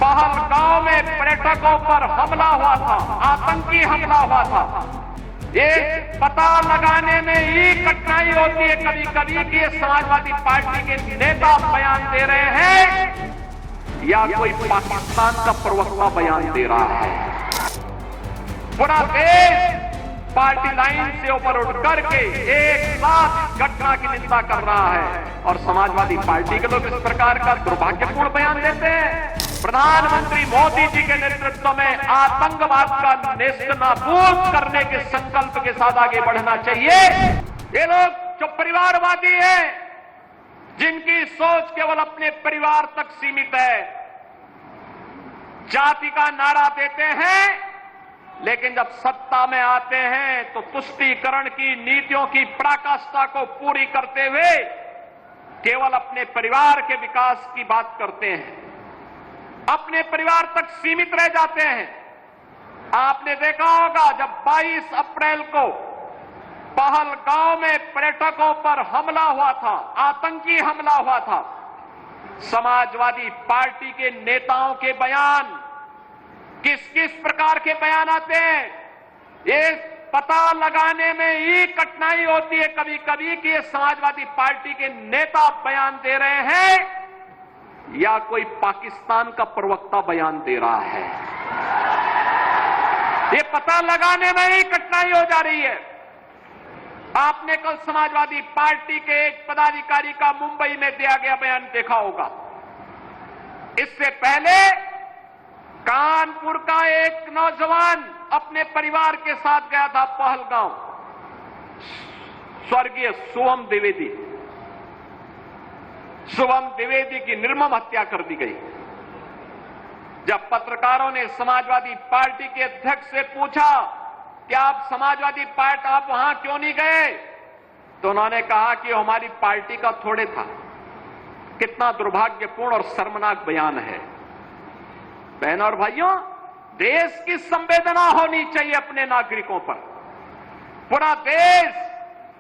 पहलगांव में पर्यटकों पर हमला हुआ था, आतंकी हमला हुआ था। ये पता लगाने में ही कठिनाई होती है कभी कभी कि ये समाजवादी पार्टी के नेता बयान दे रहे हैं या कोई पाकिस्तान का प्रवक्ता बयान दे रहा है। पूरा देश पार्टी लाइन से ऊपर उठ करके एक साथ घटना की निंदा कर रहा है और समाजवादी पार्टी के लोग इस प्रकार का दुर्भाग्यपूर्ण बयान देते हैं। प्रधानमंत्री मोदी जी के नेतृत्व में आतंकवाद का नेस्तनाबूद करने के संकल्प के साथ आगे बढ़ना चाहिए। ये लोग जो परिवारवादी हैं, जिनकी सोच केवल अपने परिवार तक सीमित है, जाति का नारा देते हैं, लेकिन जब सत्ता में आते हैं तो तुष्टीकरण की नीतियों की पराकाष्ठा को पूरी करते हुए केवल अपने परिवार के विकास की बात करते हैं, अपने परिवार तक सीमित रह जाते हैं। आपने देखा होगा जब 22 अप्रैल को पहलगांव में पर्यटकों पर हमला हुआ था, आतंकी हमला हुआ था, समाजवादी पार्टी के नेताओं के बयान किस किस प्रकार के बयान आते हैं। ये पता लगाने में ही कठिनाई होती है कभी कभी कि ये समाजवादी पार्टी के नेता बयान दे रहे हैं या कोई पाकिस्तान का प्रवक्ता बयान दे रहा है। ये पता लगाने में ही कठिनाई हो जा रही है। आपने कल समाजवादी पार्टी के एक पदाधिकारी का मुंबई में दिया गया बयान देखा होगा। इससे पहले कानपुर का एक नौजवान अपने परिवार के साथ गया था पहलगांव, स्वर्गीय शुभम द्विवेदी की निर्मम हत्या कर दी गई। जब पत्रकारों ने समाजवादी पार्टी के अध्यक्ष से पूछा कि आप समाजवादी पार्टी आप वहां क्यों नहीं गए, तो उन्होंने कहा कि हमारी पार्टी का थोड़े था। कितना दुर्भाग्यपूर्ण और शर्मनाक बयान है। बहनों और भाइयों, देश की संवेदना होनी चाहिए अपने नागरिकों पर। पूरा देश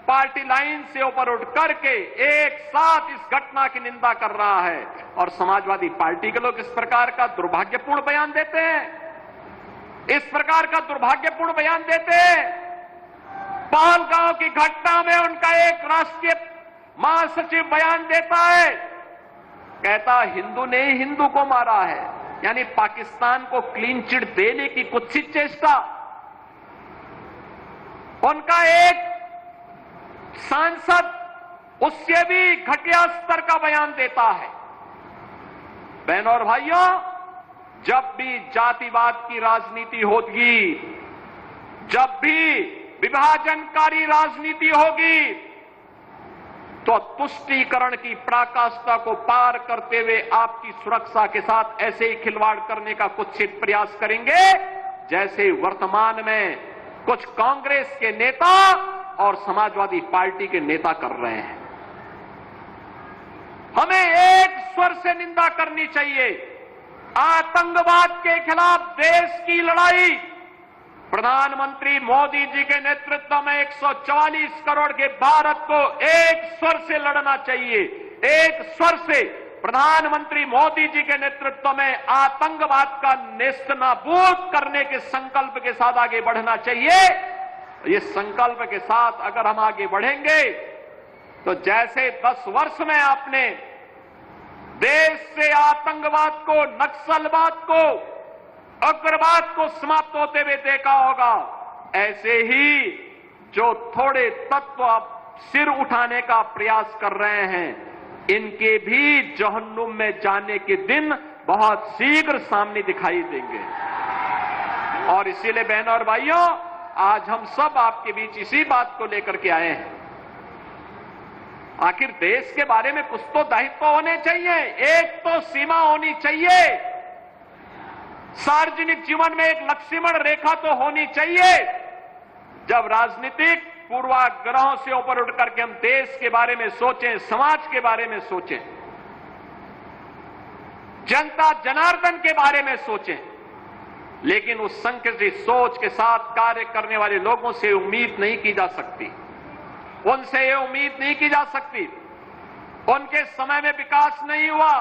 पार्टी लाइन से ऊपर उठ करके एक साथ इस घटना की निंदा कर रहा है और समाजवादी पार्टी के लोग इस प्रकार का दुर्भाग्यपूर्ण बयान देते हैं, इस प्रकार का दुर्भाग्यपूर्ण बयान देते हैं। पहलगांव की घटना में उनका एक राष्ट्रीय महासचिव बयान देता है, कहता हिंदू ने ही हिंदू को मारा है, यानी पाकिस्तान को क्लीन चिट देने की कुत्सित चेष्टा। उनका एक सांसद उससे भी घटिया स्तर का बयान देता है। बहनों और भाइयों, जब भी जातिवाद की राजनीति होगी, जब भी विभाजनकारी राजनीति होगी, तो तुष्टीकरण की पराकाष्ठा को पार करते हुए आपकी सुरक्षा के साथ ऐसे ही खिलवाड़ करने का कुत्सित प्रयास करेंगे जैसे वर्तमान में कुछ कांग्रेस के नेता और समाजवादी पार्टी के नेता कर रहे हैं। हमें एक स्वर से निंदा करनी चाहिए। आतंकवाद के खिलाफ देश की लड़ाई प्रधानमंत्री मोदी जी के नेतृत्व में 144 करोड़ के भारत को एक स्वर से लड़ना चाहिए। एक स्वर से प्रधानमंत्री मोदी जी के नेतृत्व में आतंकवाद का नेस्तनाबूद करने के संकल्प के साथ आगे बढ़ना चाहिए। ये संकल्प के साथ अगर हम आगे बढ़ेंगे तो जैसे 10 वर्ष में आपने देश से आतंकवाद को, नक्सलवाद को, उग्रवाद को समाप्त होते हुए देखा होगा, ऐसे ही जो थोड़े तत्व अब सिर उठाने का प्रयास कर रहे हैं, इनके भी जहन्नुम में जाने के दिन बहुत शीघ्र सामने दिखाई देंगे। और इसीलिए बहनों और भाइयों, आज हम सब आपके बीच इसी बात को लेकर के आए हैं। आखिर देश के बारे में कुछ तो दायित्व होने चाहिए, एक तो सीमा होनी चाहिए। सार्वजनिक जीवन में एक लक्ष्मण रेखा तो होनी चाहिए। जब राजनीतिक पूर्वाग्रहों से ऊपर उठ करके हम देश के बारे में सोचें, समाज के बारे में सोचें, जनता जनार्दन के बारे में सोचें, लेकिन उस संकुचित सोच के साथ कार्य करने वाले लोगों से उम्मीद नहीं की जा सकती। उनसे ये उम्मीद नहीं की जा सकती। उनके समय में विकास नहीं हुआ।